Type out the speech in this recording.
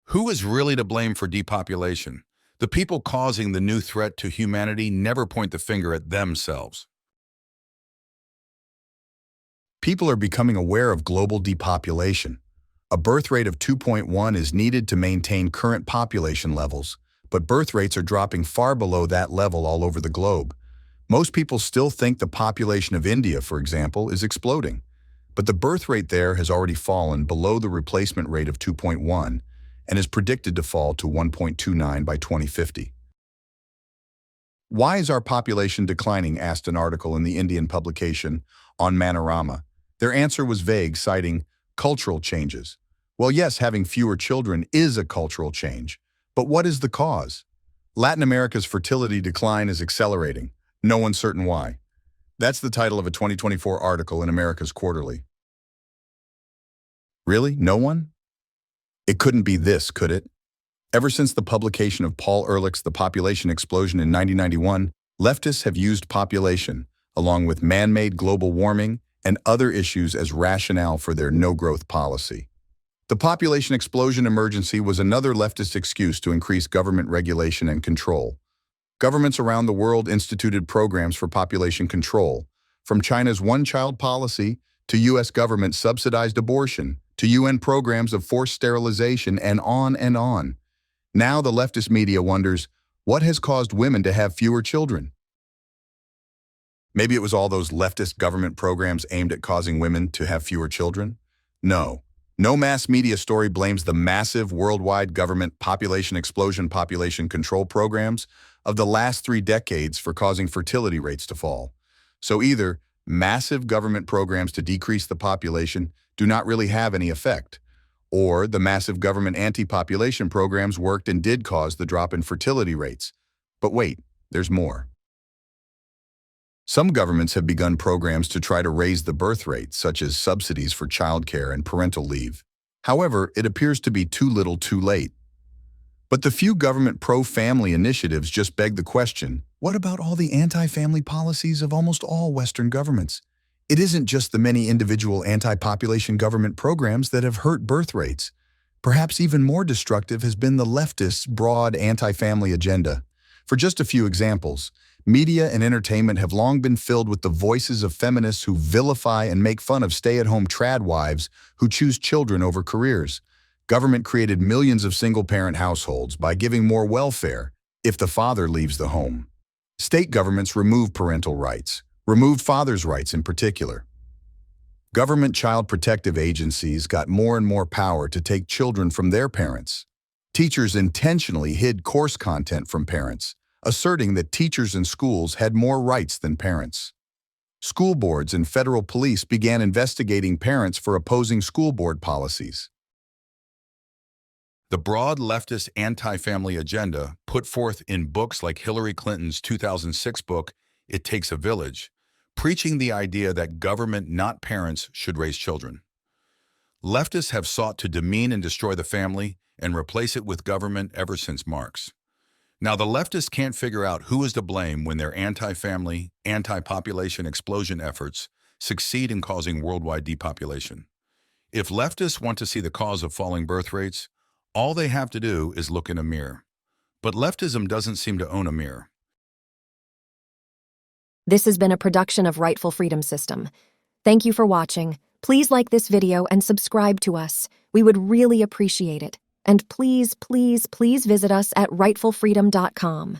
Who is really to blame for depopulation? The people causing the new threat to humanity never point the finger at themselves. People are becoming aware of global depopulation. A birth rate of 2.1 is needed to maintain current population levels, but birth rates are dropping far below that level all over the globe. Most people still think the population of India, for example, is exploding, but the birth rate there has already fallen below the replacement rate of 2.1 and is predicted to fall to 1.29 by 2050. Why is our population declining? Asked an article in the Indian publication Onmanorama. Their answer was vague, citing cultural changes. Well, yes, having fewer children is a cultural change, but what is the cause? Latin America's fertility decline is accelerating. No one's certain why. That's the title of a 2024 article in America's Quarterly. Really? No one? It couldn't be this, could it? Ever since the publication of Paul Ehrlich's The Population Explosion in 1991, leftists have used population, along with man-made global warming and other issues, as rationale for their no-growth policy. The population explosion emergency was another leftist excuse to increase government regulation and control. Governments around the world instituted programs for population control, from China's one-child policy to U.S. government-subsidized abortion, to UN programs of forced sterilization, and on and on. Now the leftist media wonders, what has caused women to have fewer children? Maybe it was all those leftist government programs aimed at causing women to have fewer children? No. No mass media story blames the massive worldwide government population explosion population control programs of the last 3 decades for causing fertility rates to fall. So either massive government programs to decrease the population do not really have any effect, or the massive government anti-population programs worked and did cause the drop in fertility rates. But wait, there's more. Some governments have begun programs to try to raise the birth rate, such as subsidies for childcare and parental leave. However, it appears to be too little too late. But the few government pro-family initiatives just beg the question, what about all the anti-family policies of almost all Western governments? It isn't just the many individual anti-population government programs that have hurt birth rates. Perhaps even more destructive has been the leftists' broad anti-family agenda. For just a few examples, media and entertainment have long been filled with the voices of feminists who vilify and make fun of stay-at-home trad wives who choose children over careers. Government created millions of single-parent households by giving more welfare if the father leaves the home. State governments removed parental rights, removed fathers' rights in particular. Government child protective agencies got more and more power to take children from their parents. Teachers intentionally hid course content from parents, asserting that teachers in schools had more rights than parents. School boards and federal police began investigating parents for opposing school board policies. The broad leftist anti-family agenda, put forth in books like Hillary Clinton's 2006 book, It Takes a Village, preaching the idea that government, not parents, should raise children. Leftists have sought to demean and destroy the family and replace it with government ever since Marx. Now, the leftists can't figure out who is to blame when their anti-family, anti-population explosion efforts succeed in causing worldwide depopulation. If leftists want to see the cause of falling birth rates, all they have to do is look in a mirror. But leftism doesn't seem to own a mirror. This has been a production of Rightful Freedom System. Thank you for watching. Please like this video and subscribe to us. We would really appreciate it. And please, please, please visit us at rightfulfreedom.com.